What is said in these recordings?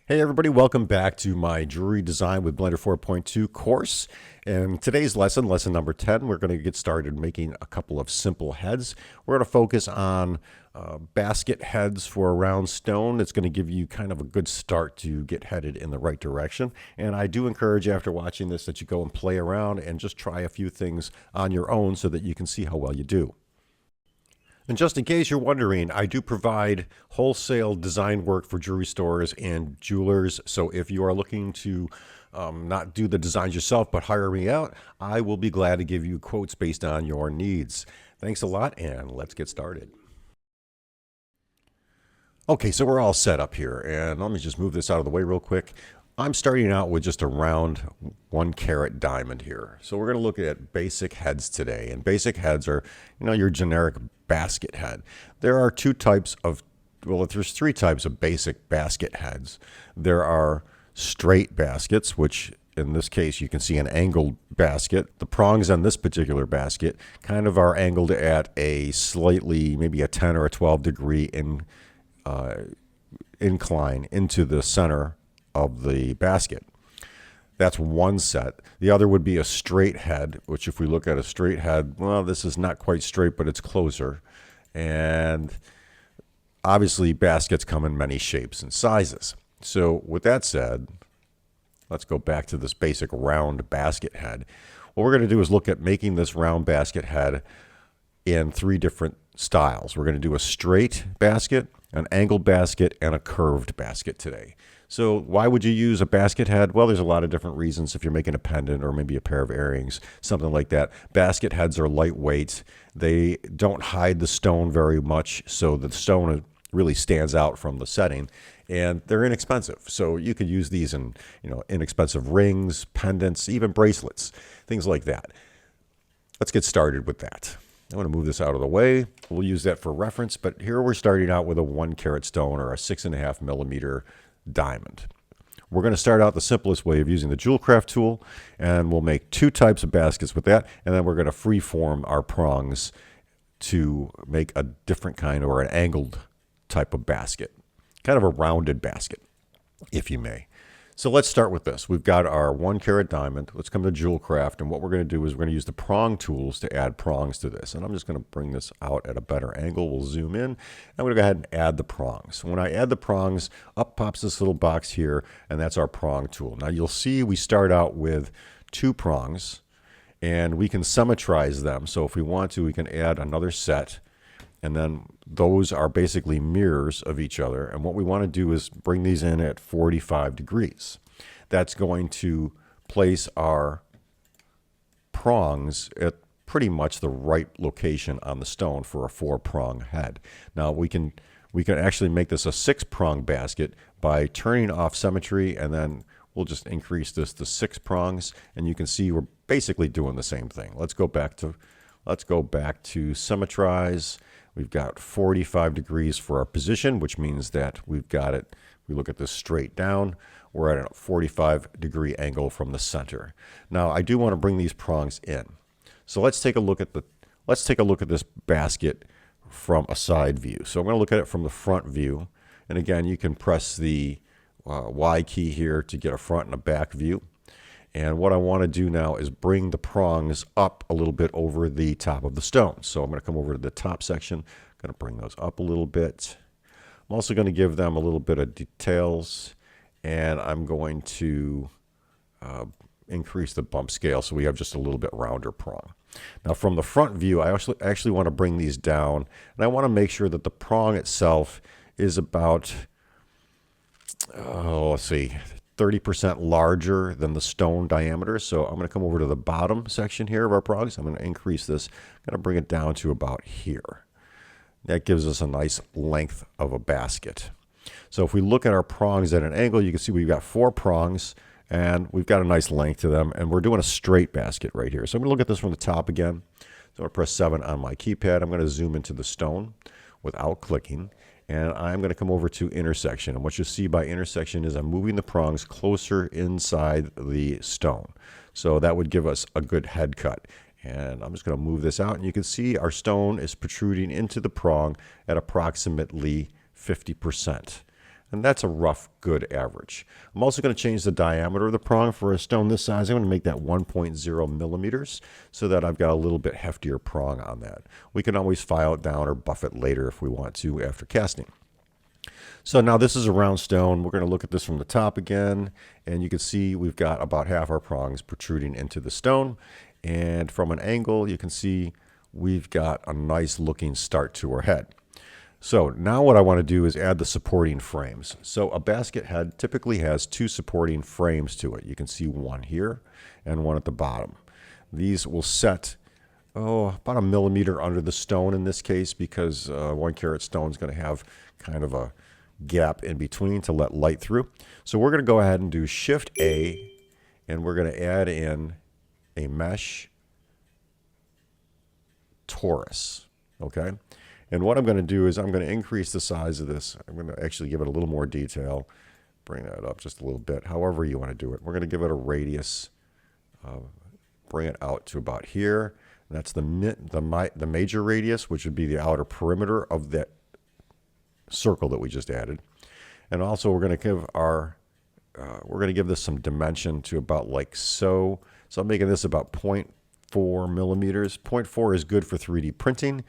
Hey everybody, welcome back to my Jewelry Design with Blender 4.2 course. And today's lesson, lesson number 10, we're going to get started making a couple of simple heads. We're going to focus on basket heads for a round stone. It's going to give you kind of a good start to get headed in the right direction. And I do encourage you after watching this that you go and play around and just try a few things on your own so that you can see how well you do. And just in case you're wondering, I do provide wholesale design work for jewelry stores and jewelers. So if you are looking to not do the designs yourself, but hire me out, I will be glad to give you quotes based on your needs. Thanks a lot, and let's get started. Okay, so we're all set up here, and let me just move this out of the way real quick. I'm starting out with just a round 1-carat diamond here. So we're going to look at basic heads today. And basic heads are, your generic basket head. There's three types of basic basket heads. There are straight baskets, which in this case you can see an angled basket. The prongs on this particular basket kind of are angled at a slightly, maybe a 10 or a 12 degree incline into the center of the basket. That's one set. The other would be a straight head, which if we look at a straight head, well, this is not quite straight, but it's closer. And obviously baskets come in many shapes and sizes. So with that said, let's go back to this basic round basket head. What we're going to do is look at making this round basket head in three different styles. We're going to do a straight basket, an angled basket, and a curved basket today. So why would you use a basket head? Well, there's a lot of different reasons. If you're making a pendant or maybe a pair of earrings, something like that. Basket heads are lightweight. They don't hide the stone very much, so the stone really stands out from the setting. And they're inexpensive. So you could use these in, inexpensive rings, pendants, even bracelets, things like that. Let's get started with that. I'm going to move this out of the way. We'll use that for reference, but here we're starting out with a 1-carat stone or a 6.5 millimeter diamond. We're going to start out the simplest way of using the jewel craft tool, and we'll make two types of baskets with that, and then we're going to freeform our prongs to make a different kind or an angled type of basket, kind of a rounded basket, if you may. So let's start with this. We've got our 1-carat diamond. Let's come to jewel craft, and what we're going to do is we're going to use the prong tools to add prongs to this. And I'm just going to bring this out at a better angle. We'll zoom in. I'm going to go ahead and add the prongs. When I add the prongs, up pops this little box here, and that's our prong tool. Now you'll see we start out with 2 prongs, and we can symmetrize them. So if we want to, we can add another set. And then those are basically mirrors of each other. And what we want to do is bring these in at 45 degrees. That's going to place our prongs at pretty much the right location on the stone for a 4-prong head. Now we can actually make this a 6-prong basket by turning off symmetry, and then we'll just increase this to 6 prongs, and you can see we're basically doing the same thing. Let's go back to symmetrize. We've got 45 degrees for our position, which means that we've got it. We look at this straight down. We're at a 45 degree angle from the center. Now, I do want to bring these prongs in. So let's take a look at this basket from a side view. So I'm going to look at it from the front view. And again, you can press the Y key here to get a front and a back view. And what I want to do now is bring the prongs up a little bit over the top of the stone. So I'm going to come over to the top section. I'm going to bring those up a little bit. I'm also going to give them a little bit of details. And I'm going to increase the bump scale so we have just a little bit rounder prong. Now from the front view, I actually want to bring these down. And I want to make sure that the prong itself is about, let's see, 30% larger than the stone diameter. So I'm going to come over to the bottom section here of our prongs. I'm going to increase this. I'm going to bring it down to about here. That gives us a nice length of a basket. So if we look at our prongs at an angle, you can see we've got 4 prongs and we've got a nice length to them, and we're doing a straight basket right here. So I'm going to look at this from the top again. So I'm going to press 7 on my keypad. I'm going to zoom into the stone without clicking. And I'm going to come over to intersection. And what you'll see by intersection is I'm moving the prongs closer inside the stone. So that would give us a good head cut. And I'm just going to move this out. And you can see our stone is protruding into the prong at approximately 50%. And that's a rough, good average. I'm also going to change the diameter of the prong. For a stone this size, I'm going to make that 1.0 millimeters so that I've got a little bit heftier prong on that. We can always file it down or buff it later if we want to after casting. So now this is a round stone. We're going to look at this from the top again, and you can see we've got about half our prongs protruding into the stone. And from an angle, you can see we've got a nice looking start to our head. So now what I want to do is add the supporting frames. So a basket head typically has two supporting frames to it. You can see one here and one at the bottom. These will set about a millimeter under the stone in this case, because 1 carat stone is going to have kind of a gap in between to let light through. So we're going to go ahead and do Shift A, and we're going to add in a mesh torus. Okay. And what I'm going to do is I'm going to increase the size of this. I'm going to actually give it a little more detail, bring that up just a little bit, however you want to do it. We're going to give it a radius, bring it out to about here. And that's the major radius, which would be the outer perimeter of that circle that we just added. And also we're going to give this some dimension to about like so. So I'm making this about 0.4 millimeters. 0.4 is good for 3D printing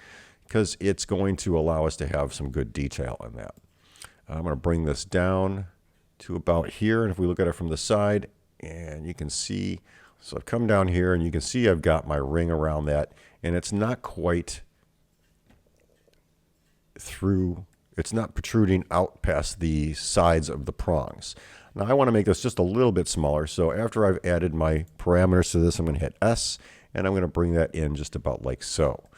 because it's going to allow us to have some good detail in that. I'm going to bring this down to about here, and if we look at it from the side, and you can see, so I've come down here and you can see I've got my ring around that, and it's not quite through, it's not protruding out past the sides of the prongs. Now I want to make this just a little bit smaller, so after I've added my parameters to this, I'm going to hit S, and I'm going to bring that in just about like so.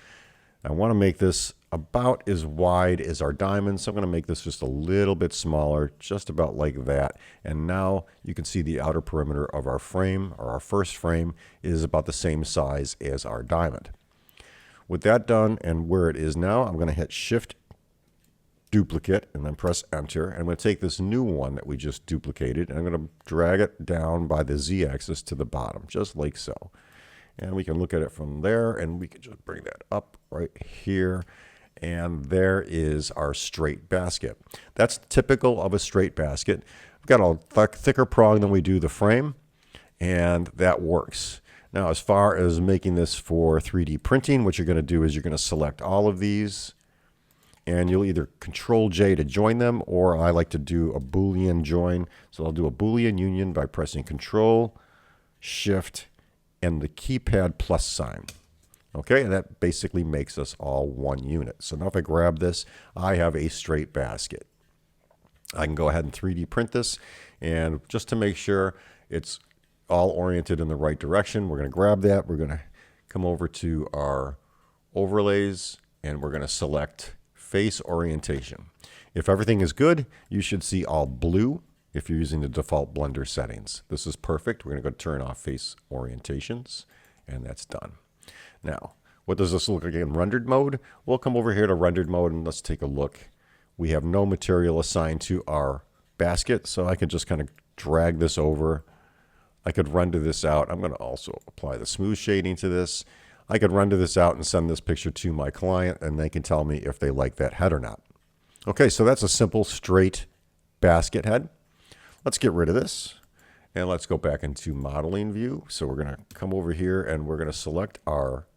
I want to make this about as wide as our diamond, so I'm going to make this just a little bit smaller, just about like that. And now you can see the outer perimeter of our frame, or our first frame, is about the same size as our diamond. With that done and where it is now, I'm going to hit Shift Duplicate and then press Enter. And I'm going to take this new one that we just duplicated, and I'm going to drag it down by the Z-axis to the bottom, just like so. And we can look at it from there, and we can just bring that up right here. And there is our straight basket. That's typical of a straight basket. We've got a thicker prong than we do the frame, and that works. Now, as far as making this for 3D printing, what you're going to do is you're going to select all of these, and you'll either Control J to join them, or I like to do a Boolean join. So I'll do a Boolean union by pressing Control, Shift, and the keypad plus sign. Okay, and that basically makes us all one unit. So now if I grab this, I have a straight basket. I can go ahead and 3D print this, and just to make sure it's all oriented in the right direction, we're going to grab that. We're going to come over to our overlays, and we're going to select face orientation. If everything is good, you should see all blue if you're using the default Blender settings. This is perfect. We're going to go turn off face orientations, and that's done. Now, what does this look like in rendered mode? We'll come over here to rendered mode, and let's take a look. We have no material assigned to our basket, so I can just kind of drag this over. I could render this out. I'm going to also apply the smooth shading to this. I could render this out and send this picture to my client, and they can tell me if they like that head or not. Okay, so that's a simple straight basket head. Let's get rid of this, and let's go back into modeling view. So we're going to come over here, and we're going to select our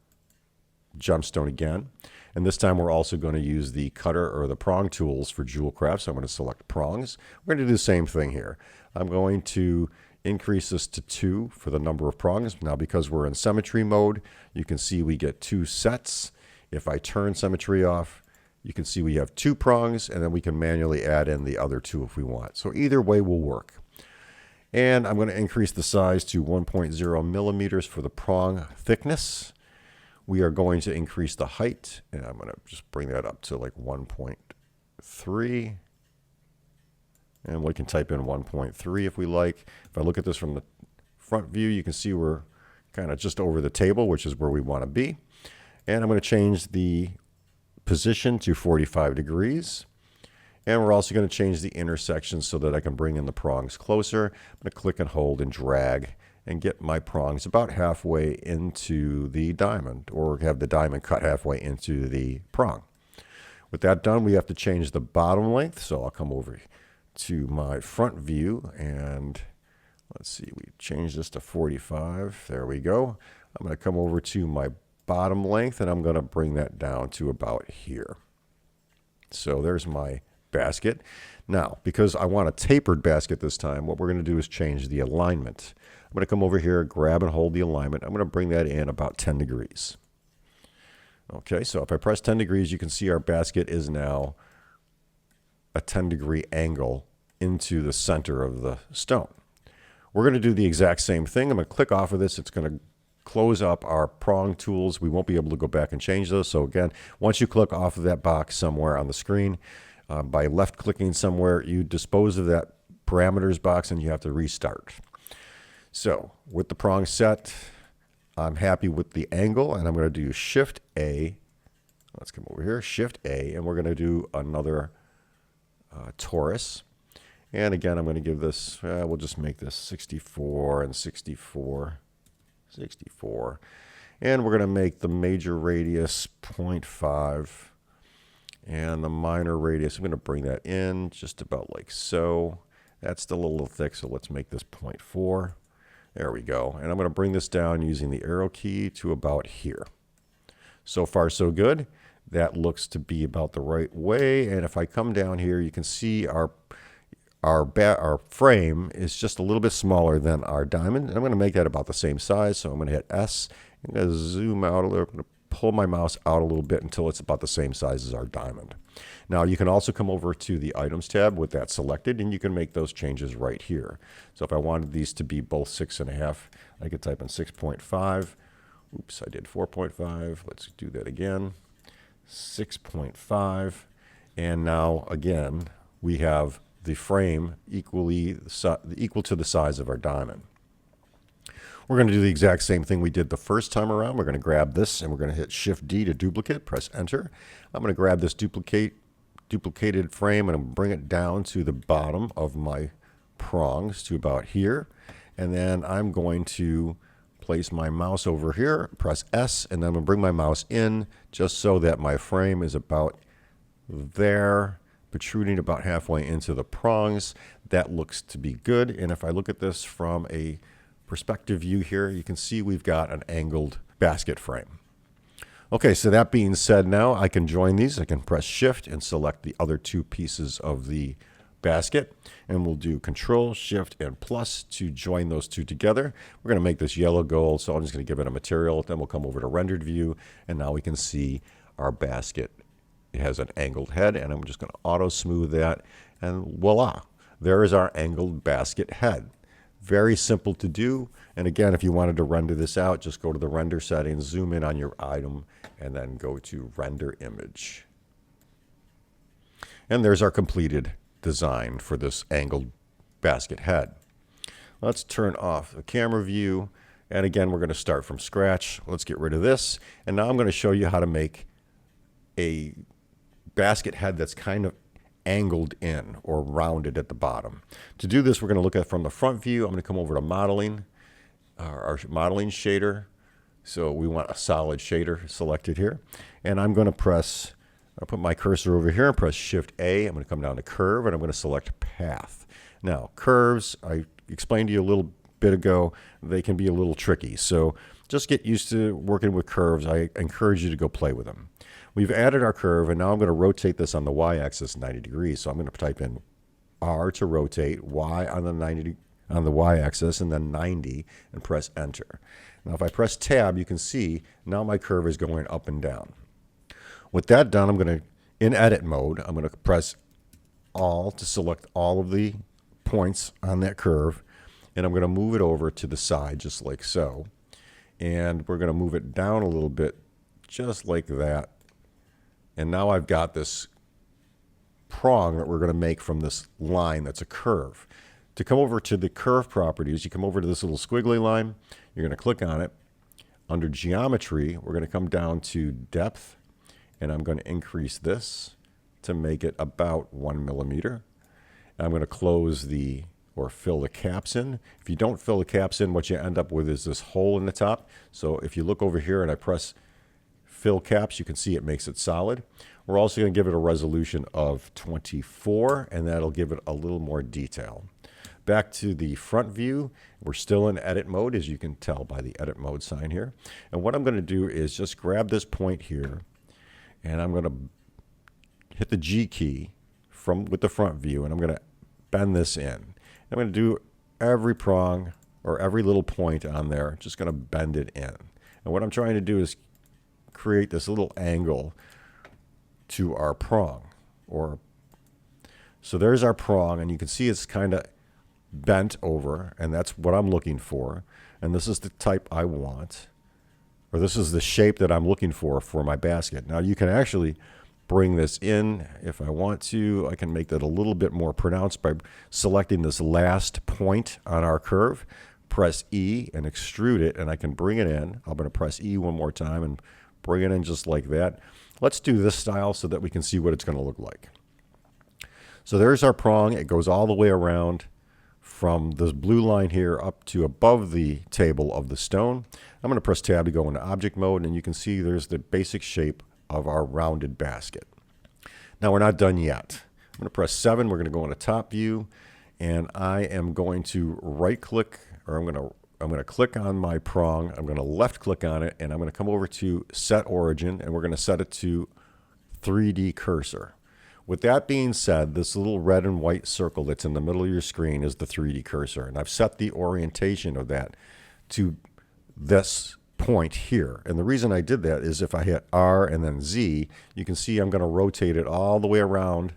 gemstone again. And this time we're also going to use the cutter or the prong tools for jewel craft. So I'm going to select prongs. We're going to do the same thing here. I'm going to increase this to 2 for the number of prongs. Now, because we're in symmetry mode, you can see we get 2 sets. If I turn symmetry off, you can see we have 2 prongs, and then we can manually add in the other 2 if we want. So either way will work. And I'm going to increase the size to 1.0 millimeters for the prong thickness. We are going to increase the height, and I'm going to just bring that up to like 1.3. And we can type in 1.3 if we like. If I look at this from the front view, you can see we're kind of just over the table, which is where we want to be. And I'm going to change the position to 45 degrees. And we're also going to change the intersection so that I can bring in the prongs closer. I'm going to click and hold and drag and get my prongs about halfway into the diamond, or have the diamond cut halfway into the prong. With that done, we have to change the bottom length. So I'll come over to my front view, and let's see, we change this to 45. There we go. I'm going to come over to my bottom length, and I'm going to bring that down to about here. So there's my basket. Now, because I want a tapered basket this time, what we're going to do is change the alignment. I'm going to come over here, grab and hold the alignment. I'm going to bring that in about 10 degrees. Okay, so if I press 10 degrees, you can see our basket is now a 10-degree angle into the center of the stone. We're going to do the exact same thing. I'm going to click off of this. It's going to close up our prong tools. We won't be able to go back and change those. So again, once you click off of that box somewhere on the screen, by left clicking somewhere, you dispose of that parameters box and you have to restart. So with the prong set, I'm happy with the angle, and I'm going to do Shift A. Let's come over here, Shift A, and we're going to do another torus. And again, I'm going to give this, we'll just make this 64 and 64, 64. And we're going to make the major radius 0.5 and the minor radius, I'm going to bring that in just about like so. That's still a little thick, so let's make this 0.4. There we go. And I'm going to bring this down using the arrow key to about here. So far, so good. That looks to be about the right way. And if I come down here, you can see our frame is just a little bit smaller than our diamond. And I'm going to make that about the same size. So I'm going to hit S. I'm going to zoom out a little. I'm going to pull my mouse out a little bit until it's about the same size as our diamond. Now you can also come over to the items tab with that selected, and you can make those changes right here. So if I wanted these to be both 6.5, I could type in 6.5. Oops, I did 4.5. Let's do that again. 6.5. And now again, we have the frame equal to the size of our diamond. We're going to do the exact same thing we did the first time around. We're going to grab this and we're going to hit Shift D to duplicate, press Enter. I'm going to grab this duplicated frame and bring it down to the bottom of my prongs to about here. And then I'm going to place my mouse over here, press S, and then I'm going to bring my mouse in just so that my frame is about there, protruding about halfway into the prongs. That looks to be good. And if I look at this from a perspective view here, you can see we've got an angled basket frame. Okay, so that being said, now I can join these. I can press Shift and select the other two pieces of the basket, and we'll do Control, Shift, and plus to join those two together. We're going to make this yellow gold, so I'm just going to give it a material. Then we'll come over to rendered view, and now we can see our basket. It has an angled head, and I'm just going to auto smooth that, and voila, there is our angled basket head. Very simple to do. And again, if you wanted to render this out, just go to the render settings, zoom in on your item, and then go to render image. And there's our completed design for this angled basket head. Let's turn off the camera view. And again, we're going to start from scratch. Let's get rid of this. And now I'm going to show you how to make a basket head that's kind of angled in or rounded at the bottom. To do this, we're going to look at from the front view. I'm going to come over to modeling, our modeling shader. So we want a solid shader selected here. And I'm going to I'll put my cursor over here and press Shift A. I'm going to come down to curve and I'm going to select path. Now curves, I explained to you a little bit ago, they can be a little tricky. So just get used to working with curves. I encourage you to go play with them. We've added our curve, and now I'm going to rotate this on the y-axis 90 degrees. So I'm going to type in R to rotate, Y on the y-axis, and then 90, and press Enter. Now if I press Tab, you can see now my curve is going up and down. With that done, I'm going to, in edit mode, I'm going to press All to select all of the points on that curve, and I'm going to move it over to the side just like so. And we're going to move it down a little bit just like that. And now I've got this prong that we're going to make from this line that's a curve. To come over to the curve properties, you come over to this little squiggly line. You're going to click on it. Under geometry, we're going to come down to depth, and I'm going to increase this to make it about 1 millimeter. And I'm going to close or fill the caps in. If you don't fill the caps in, what you end up with is this hole in the top. So if you look over here and I press fill caps. You can see it makes it solid. We're also going to give it a resolution of 24, and that'll give it a little more detail. Back to the front view, we're still in edit mode, as you can tell by the edit mode sign here. And what I'm going to do is just grab this point here, and I'm going to hit the G key with the front view, and I'm going to bend this in. I'm going to do every prong or every little point on there, just going to bend it in. And what I'm trying to do is create this little angle to our prong. So there's our prong, and you can see it's kind of bent over, and that's what I'm looking for. And this is the type I want, or this is the shape that I'm looking for my basket. Now you can actually bring this in if I want to. I can make that a little bit more pronounced by selecting this last point on our curve, press E and extrude it, and I can bring it in. I'm going to press E one more time and bring it in just like that. Let's do this style so that we can see what it's going to look like. So there's our prong. It goes all the way around from this blue line here up to above the table of the stone. I'm going to press tab to go into object mode, and you can see there's the basic shape of our rounded basket. Now we're not done yet. I'm going to press 7. We're going to go into top view, and I am going to right click, or I'm going to click on my prong. I'm going to left click on it, and I'm going to come over to set origin, and we're going to set it to 3D cursor. With that being said, this little red and white circle that's in the middle of your screen is the 3D cursor. And I've set the orientation of that to this point here. And the reason I did that is if I hit R and then Z, you can see I'm going to rotate it all the way around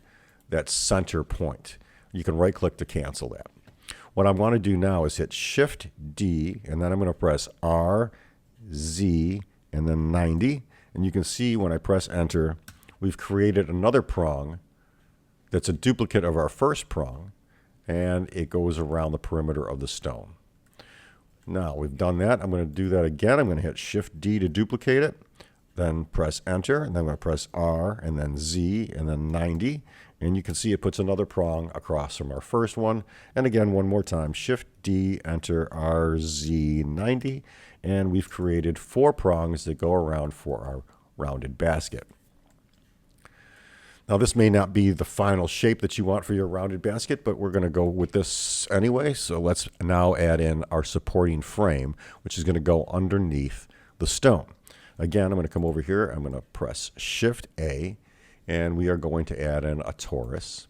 that center point. You can right click to cancel that. What I want to do now is hit Shift D, and then I'm going to press R, Z, and then 90. And you can see when I press enter, we've created another prong that's a duplicate of our first prong, and it goes around the perimeter of the stone. Now we've done that. I'm going to do that again. I'm going to hit Shift D to duplicate it, then press enter, and then I'm going to press R, and then Z, and then 90. And you can see it puts another prong across from our first one. And again, one more time, Shift D, enter, R, Z, 90. And we've created 4 prongs that go around for our rounded basket. Now this may not be the final shape that you want for your rounded basket, but we're going to go with this anyway. So let's now add in our supporting frame, which is going to go underneath the stone. Again, I'm going to come over here. I'm going to press Shift A, and we are going to add in a torus.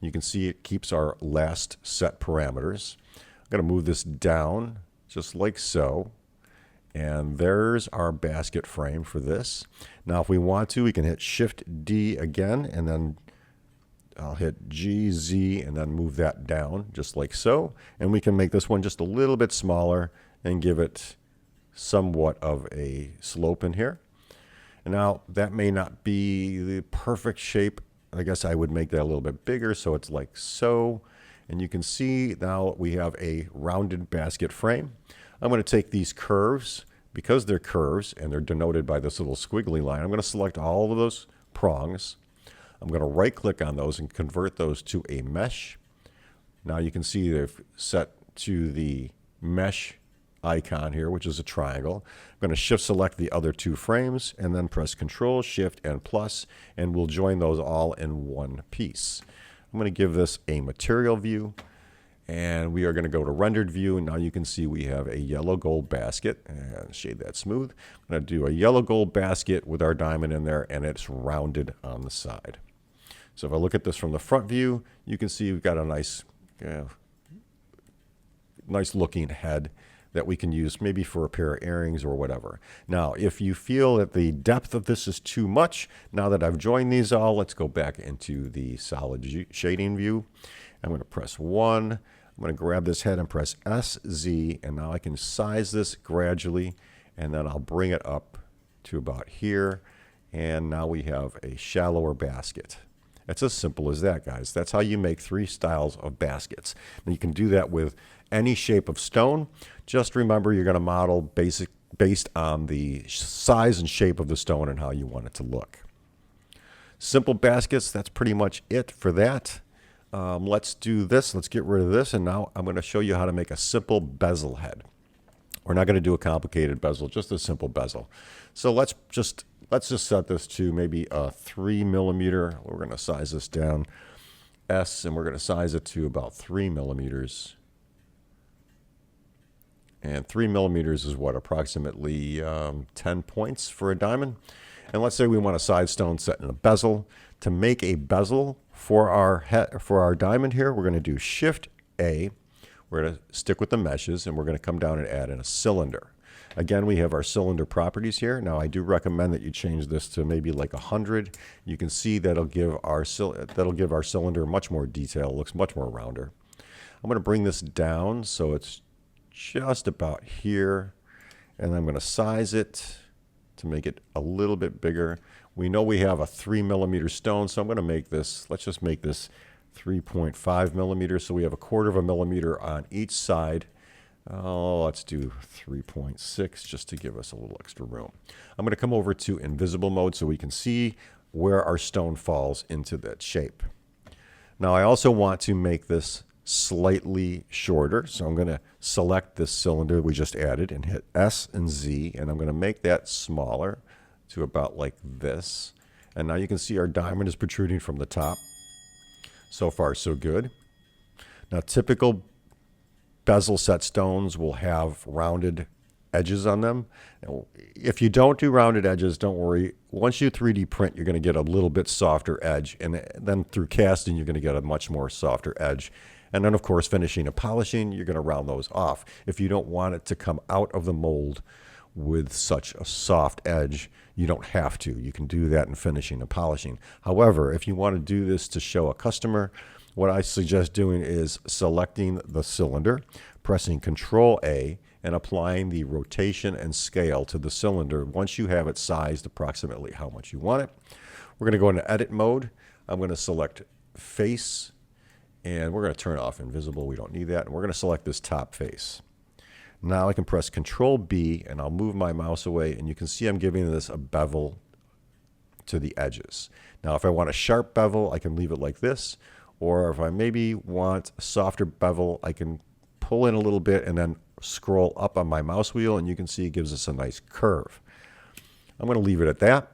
You can see it keeps our last set parameters. I'm going to move this down just like so. And there's our basket frame for this. Now, if we want to, we can hit Shift D again, and then I'll hit G, Z, and then move that down just like so. And we can make this one just a little bit smaller and give it somewhat of a slope in here. And now, that may not be the perfect shape. I guess I would make that a little bit bigger, so it's like so. And you can see now we have a rounded basket frame. I'm going to take these curves, because they're curves and they're denoted by this little squiggly line. I'm going to select all of those prongs. I'm going to right click on those and convert those to a mesh. Now you can see they've set to the mesh icon here, which is a triangle. I'm going to shift select the other 2 frames and then press Control, Shift, and plus, and we'll join those all in one piece. I'm going to give this a material view. And we are going to go to rendered view, and now you can see we have a yellow gold basket, and shade that smooth. I'm going to do a yellow gold basket with our diamond in there, and it's rounded on the side. So if I look at this from the front view, you can see we've got a nice looking head that we can use maybe for a pair of earrings or whatever. Now, if you feel that the depth of this is too much, now that I've joined these all, let's go back into the solid shading view. I'm going to press 1. I'm going to grab this head and press SZ, and now I can size this gradually, and then I'll bring it up to about here, and now we have a shallower basket. It's as simple as that, guys. That's how you make 3 styles of baskets. And you can do that with any shape of stone. Just remember, you're going to model based on the size and shape of the stone and how you want it to look. Simple baskets, that's pretty much it for that. Let's do this. Let's get rid of this. And now I'm going to show you how to make a simple bezel head. We're not going to do a complicated bezel, just a simple bezel. So let's just let's just set this to maybe a 3 millimeter. We're going to size this down S, and we're going to size it to about 3 millimeters. And 3 millimeters is what, approximately 10 points for a diamond. And let's say we want a side stone set in a bezel. To make a bezel for our diamond here, we're going to do Shift A. We're going to stick with the meshes, and we're going to come down and add in a cylinder. Again, we have our cylinder properties here. Now, I do recommend that you change this to maybe like 100. You can see that'll give our cylinder much more detail. It looks much more rounder. I'm going to bring this down so it's just about here, and I'm going to size it to make it a little bit bigger. We know we have a 3 millimeter stone, so I'm going to make this, let's just make this 3.5 millimeters, so we have a 1/4 of a millimeter on each side. Let's do 3.6 just to give us a little extra room. I'm going to come over to invisible mode so we can see where our stone falls into that shape. Now I also want to make this slightly shorter, so I'm going to select this cylinder we just added and hit S and Z, and I'm going to make that smaller to about like this. And now you can see our diamond is protruding from the top. So far, so good. Now, typical bezel set stones will have rounded edges on them. If you don't do rounded edges, don't worry. Once you 3D print, you're going to get a little bit softer edge, and then through casting, you're going to get a much more softer edge. And then, of course, finishing and polishing, you're going to round those off. If you don't want it to come out of the mold with such a soft edge, you don't have to. You can do that in finishing and polishing. However, if you want to do this to show a customer, what I suggest doing is selecting the cylinder, pressing Control A, and applying the rotation and scale to the cylinder once you have it sized approximately how much you want it. We're going to go into edit mode. I'm going to select face, and we're going to turn off invisible. We don't need that. And we're going to select this top face. Now I can press Control B, and I'll move my mouse away, and you can see I'm giving this a bevel to the edges. Now if I want a sharp bevel, I can leave it like this, or if I maybe want a softer bevel, I can pull in a little bit and then scroll up on my mouse wheel, and you can see it gives us a nice curve. I'm going to leave it at that.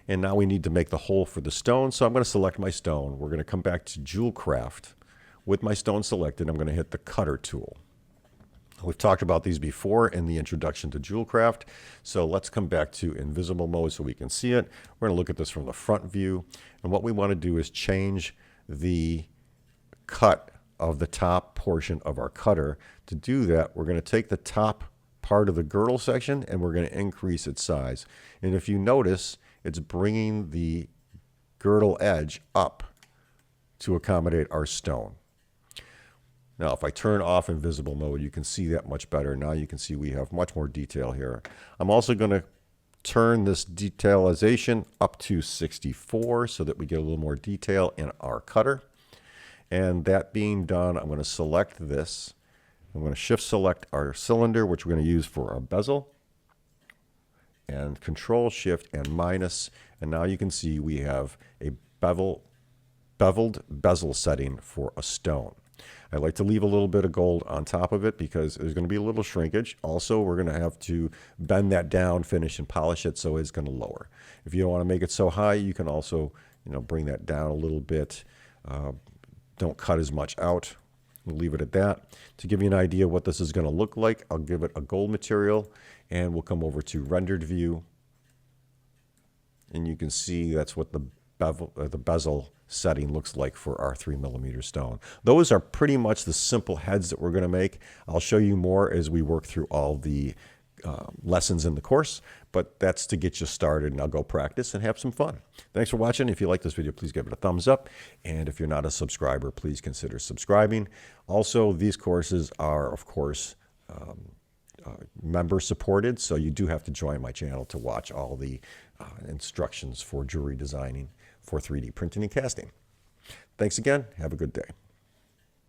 And now we need to make the hole for the stone, so I'm going to select my stone. We're going to come back to Jewel Craft. With my stone selected, I'm going to hit the cutter tool. We've talked about these before in the introduction to Jewel Craft, so let's come back to invisible mode so we can see it. We're going to look at this from the front view, and what we want to do is change the cut of the top portion of our cutter. To do that, we're going to take the top part of the girdle section and we're going to increase its size. And if you notice, it's bringing the girdle edge up to accommodate our stone. Now, if I turn off invisible mode, you can see that much better. Now you can see we have much more detail here. I'm also going to turn this detailization up to 64 so that we get a little more detail in our cutter. And that being done, I'm going to select this. I'm going to shift select our cylinder, which we're going to use for our bezel, and Control Shift and minus. And now you can see we have a beveled bezel setting for a stone. I like to leave a little bit of gold on top of it because there's going to be a little shrinkage. Also, we're going to have to bend that down, finish and polish it, so it's going to lower. If you don't want to make it so high, you can also, bring that down a little bit. Don't cut as much out. We'll leave it at that. To give you an idea what this is going to look like, I'll give it a gold material, and we'll come over to rendered view, and you can see that's what the bezel setting looks like for our 3mm stone. Those are pretty much the simple heads that we're going to make. I'll show you more as we work through all the lessons in the course, but that's to get you started, and I'll go practice and have some fun. Thanks for watching. If you like this video, please give it a thumbs up, and if you're not a subscriber, please consider subscribing. Also, these courses are, of course, member supported, so you do have to join my channel to watch all the instructions for jewelry designing for 3D printing and casting. Thanks again. Have a good day.